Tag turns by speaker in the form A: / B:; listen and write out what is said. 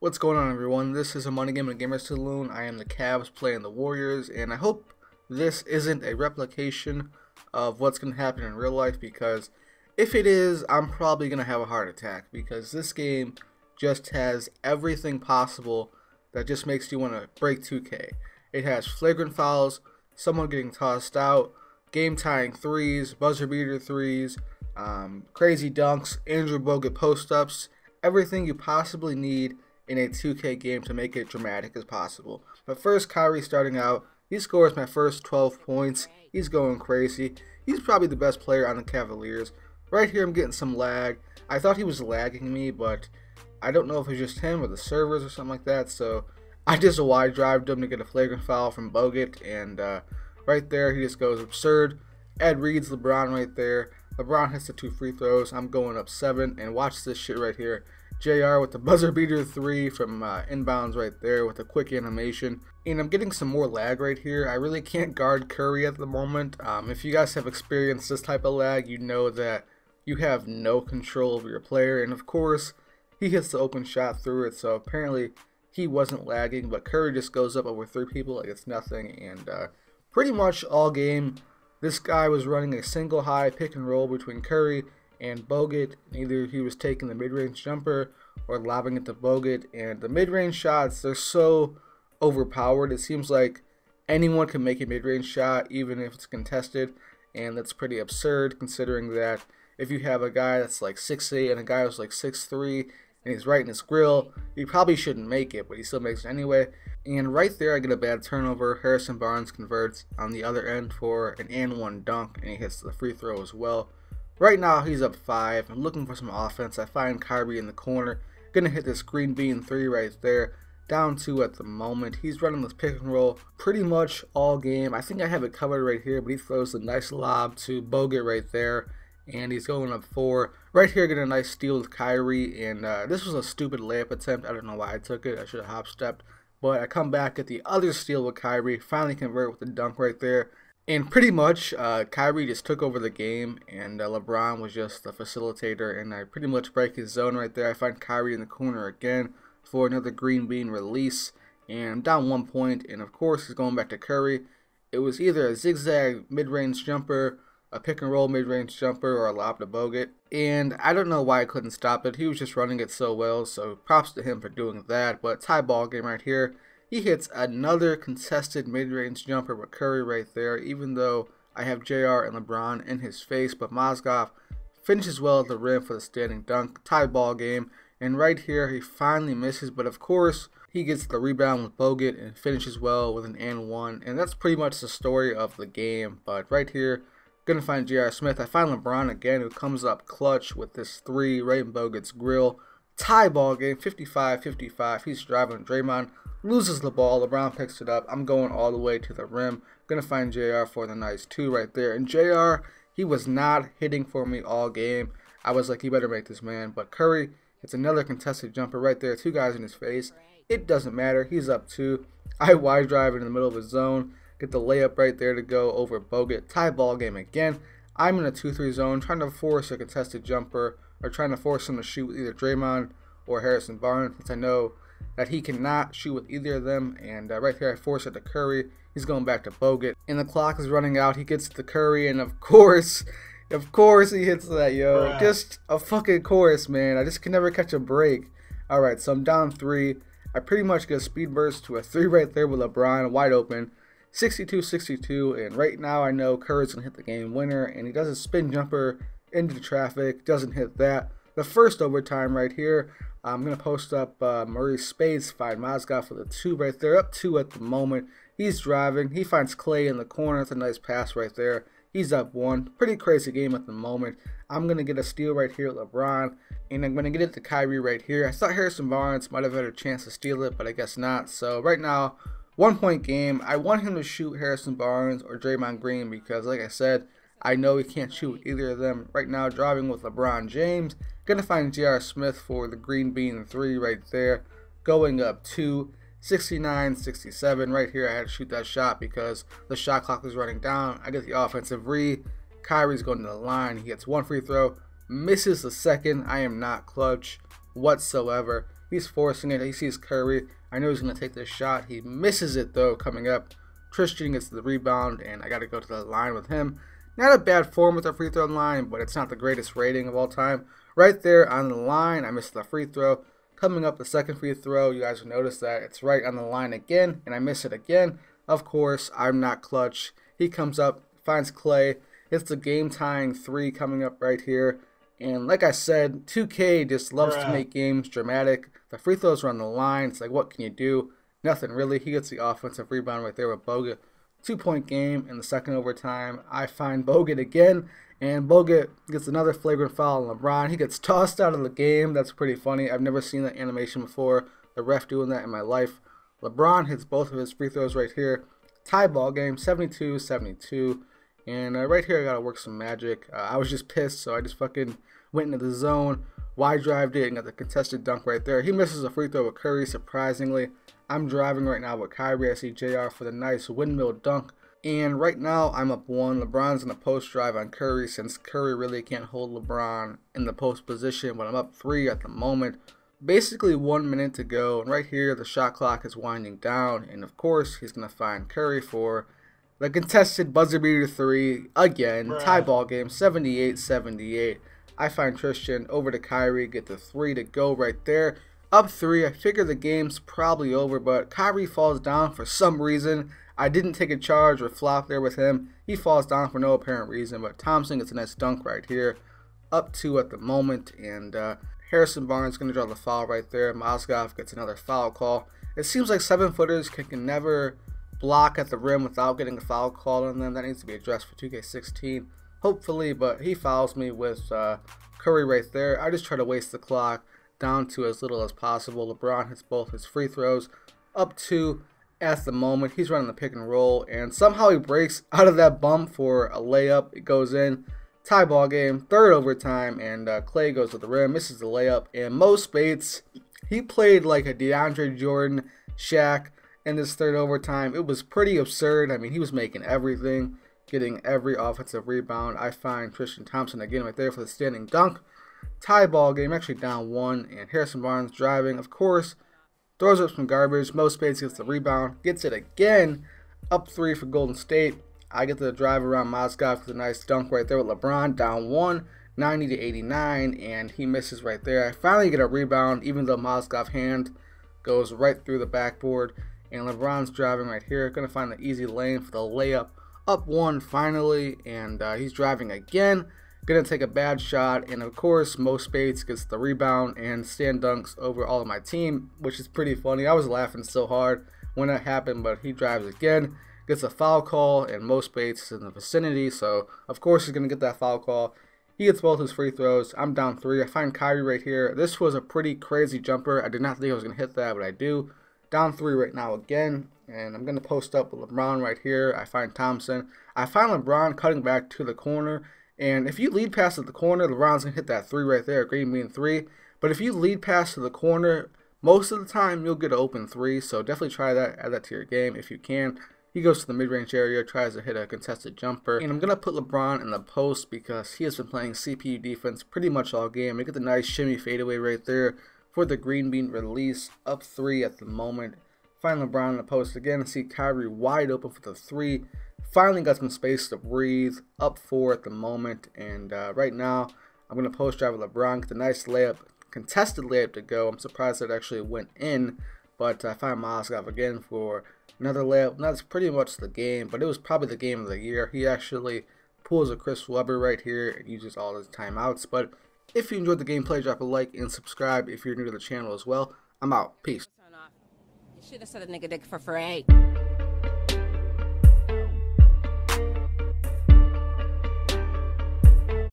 A: What's going on, everyone? This is a Money Game and Gamer Saloon. I am the Cavs playing the Warriors, and I hope this isn't a replication of what's going to happen in real life, because if it is, I'm probably going to have a heart attack, because this game just has everything possible that just makes you want to break 2K. It has flagrant fouls, someone getting tossed out, game-tying threes, buzzer-beater threes, crazy dunks, Andrew Bogut post-ups, everything you possibly need in a 2K game to make it dramatic as possible. But first, Kyrie starting out. He scores my first 12 points. He's going crazy. He's probably the best player on the Cavaliers. Right here, I'm getting some lag. I thought he was lagging me, but I don't know if it's just him or the servers or something like that. So I just wide drived him to get a flagrant foul from Bogut, and right there, he just goes absurd. Ed reads LeBron right there. LeBron hits the 2 free throws. I'm going up 7, and watch this shit right here. JR with the buzzer beater 3 from inbounds right there with a quick animation. And I'm getting some more lag right here. I really can't guard Curry at the moment. If you guys have experienced this type of lag, you know that you have no control over your player. And of course, he hits the open shot through it. So apparently he wasn't lagging, but Curry just goes up over 3 people like it's nothing. And pretty much all game, this guy was running a single high pick and roll between Curry and Bogut. Either he was taking the mid-range jumper or lobbing it to Bogut, and the mid-range shots, they're so overpowered. It seems like anyone can make a mid-range shot even if it's contested, and that's pretty absurd considering that if you have a guy that's like 6'8" and a guy who's like 6'3" and he's right in his grill, he probably shouldn't make it, but he still makes it anyway. And right there, I get a bad turnover. Harrison Barnes converts on the other end for an and-one dunk, and he hits the free throw as well. Right now, he's up 5. I'm looking for some offense. I find Kyrie in the corner. Gonna hit this green bean 3 right there. Down 2 at the moment. He's running this pick and roll pretty much all game. I think I have it covered right here, but he throws a nice lob to Bogut right there, and he's going up 4. Right here, get a nice steal with Kyrie, and this was a stupid layup attempt. I don't know why I took it. I should have hop-stepped. But I come back at the other steal with Kyrie. Finally convert with the dunk right there. And pretty much, Kyrie just took over the game, and LeBron was just the facilitator, and I pretty much break his zone right there. I find Kyrie in the corner again for another green bean release, and I'm down 1 point, and of course, he's going back to Curry. It was either a zigzag mid-range jumper, a pick-and-roll mid-range jumper, or a lob to Bogut, and I don't know why I couldn't stop it. He was just running it so well, so props to him for doing that, but tie ball game right here. He hits another contested mid-range jumper with Curry right there, even though I have JR and LeBron in his face. But Mozgov finishes well at the rim for the standing dunk. Tie ball game. And right here, he finally misses. But of course, he gets the rebound with Bogut and finishes well with an and-one. And that's pretty much the story of the game. But right here, going to find J.R. Smith. I find LeBron again, who comes up clutch with this 3 right in Bogut's grill. Tie ball game, 55-55. He's driving Draymond. Loses the ball. LeBron picks it up. I'm going all the way to the rim. Gonna find JR for the nice 2 right there. And JR, he was not hitting for me all game. I was like, he better make this, man. But Curry, it's another contested jumper right there. 2 guys in his face. It doesn't matter. He's up 2. I wide drive in the middle of his zone. Get the layup right there to go over Bogut. Tie ball game again. I'm in a 2-3 zone, trying to force a contested jumper, or trying to force him to shoot with either Draymond or Harrison Barnes, since I know that he cannot shoot with either of them. And right here, I force it to Curry. He's going back to Bogut, and the clock is running out. He gets to Curry, and of course he hits that, yo. Bruh. Just a fucking chorus, man. I just can never catch a break. All right, so I'm down 3. I pretty much get a speed burst to a 3 right there with LeBron wide open, 62-62. And right now, I know Curry's gonna hit the game winner, and he does a spin jumper into the traffic. Doesn't hit that. The first overtime right here. I'm going to post up Maurice Spades, find Mozgov for the 2 right there, up 2 at the moment. He's driving. He finds Clay in the corner. It's a nice pass right there. He's up 1. Pretty crazy game at the moment. I'm going to get a steal right here with LeBron, and I'm going to get it to Kyrie right here. I thought Harrison Barnes might have had a chance to steal it, but I guess not. So right now, 1 point game. I want him to shoot Harrison Barnes or Draymond Green because, like I said, I know he can't shoot either of them. Right now, driving with LeBron James. Gonna find J.R. Smith for the green bean 3 right there. Going up 2, 69-67. Right here, I had to shoot that shot because the shot clock was running down. I get the offensive read. Kyrie's going to the line. He gets 1 free throw. Misses the second. I am not clutch whatsoever. He's forcing it. He sees Curry. I know he's going to take this shot. He misses it though coming up. Tristan gets the rebound, and I got to go to the line with him. Not a bad form with the free throw line, but it's not the greatest rating of all time. Right there on the line, I missed the free throw. Coming up the second free throw, you guys will notice that it's right on the line again, and I miss it again. Of course, I'm not clutch. He comes up, finds Clay. It's the game-tying 3 coming up right here. And like I said, 2K just loves to make games dramatic. The free throws are on the line. It's like, what can you do? Nothing really. He gets the offensive rebound right there with Bogut. 2-point game in the second overtime. I find Bogut again, and Bogut gets another flagrant foul on LeBron. He gets tossed out of the game. That's pretty funny. I've never seen that animation before. The ref doing that in my life. LeBron hits both of his free throws right here. Tie ball game, 72-72. And right here I gotta work some magic. I was just pissed, so I just fucking went into the zone, wide drived it, and got the contested dunk right there. He misses a free throw with Curry, surprisingly. I'm driving right now with Kyrie. I see JR for the nice windmill dunk. And right now I'm up 1. LeBron's in the post drive on Curry, since Curry really can't hold LeBron in the post position, but I'm up 3 at the moment. Basically 1 minute to go, and right here the shot clock is winding down, and of course he's going to find Curry for the contested buzzer beater 3 again. Tie ball game, 78-78. I find Tristan over to Kyrie, get the 3 to go right there. Up 3, I figure the game's probably over, but Kyrie falls down for some reason. I didn't take a charge or flop there with him. He falls down for no apparent reason, but Thompson gets a nice dunk right here. Up 2 at the moment, and Harrison Barnes is going to draw the foul right there. Mozgov gets another foul call. It seems like 7-footers can never block at the rim without getting a foul call on them. That needs to be addressed for 2K16, hopefully, but he fouls me with Curry right there. I just try to waste the clock down to as little as possible. LeBron hits both his free throws. Up 2 at the moment. He's running the pick and roll, and somehow he breaks out of that bump for a layup. It goes in. Tie ball game, 3rd overtime, and Clay goes to the rim, misses the layup. And Mo Spates, he played like a DeAndre Jordan, Shaq in this 3rd overtime. It was pretty absurd. I mean, he was making everything, getting every offensive rebound. I find Tristan Thompson again right there for the standing dunk. Tie ball game, actually down 1, and Harrison Barnes driving, of course, throws up some garbage. Mo Spates gets the rebound, gets it again. Up 3 for Golden State. I get the drive around Mozgov with a nice dunk right there with LeBron. Down 1, 90-89, and he misses right there. I finally get a rebound, even though Mozgov's hand goes right through the backboard. And LeBron's driving right here, going to find the easy lane for the layup. Up 1 finally, and he's driving again. Going to take a bad shot, and of course Mo Spates gets the rebound and stand dunks over all of my team, which is pretty funny. I was laughing so hard when that happened, but he drives again, gets a foul call, and Mo Spates is in the vicinity, so of course he's going to get that foul call. He gets both his free throws. I'm down 3. I find Kyrie right here. This was a pretty crazy jumper. I did not think I was going to hit that, but I do. Down 3 right now again, and I'm going to post up with LeBron right here. I find Thompson. I find LeBron cutting back to the corner, and if you lead pass to the corner, LeBron's going to hit that 3 right there, green bean 3. But if you lead pass to the corner, most of the time you'll get an open 3, so definitely try that, add that to your game if you can. He goes to the mid-range area, tries to hit a contested jumper, and I'm going to put LeBron in the post because he has been playing CPU defense pretty much all game. We get the nice shimmy fadeaway right there for the green bean release. Up 3 at the moment. Find LeBron in the post again and see Kyrie wide open for the 3. Finally got some space to breathe. Up 4 at the moment, and right now I'm going to post drive with LeBron, get the nice layup, contested layup to go. I'm surprised that actually went in, but I find Mozgov again for another layup. And that's pretty much the game, but it was probably the game of the year. He actually pulls a Chris Webber right here and uses all his timeouts. But if you enjoyed the gameplay, drop a like and subscribe if you're new to the channel as well. I'm out. Peace.
B: You should have said a nigga dick for free.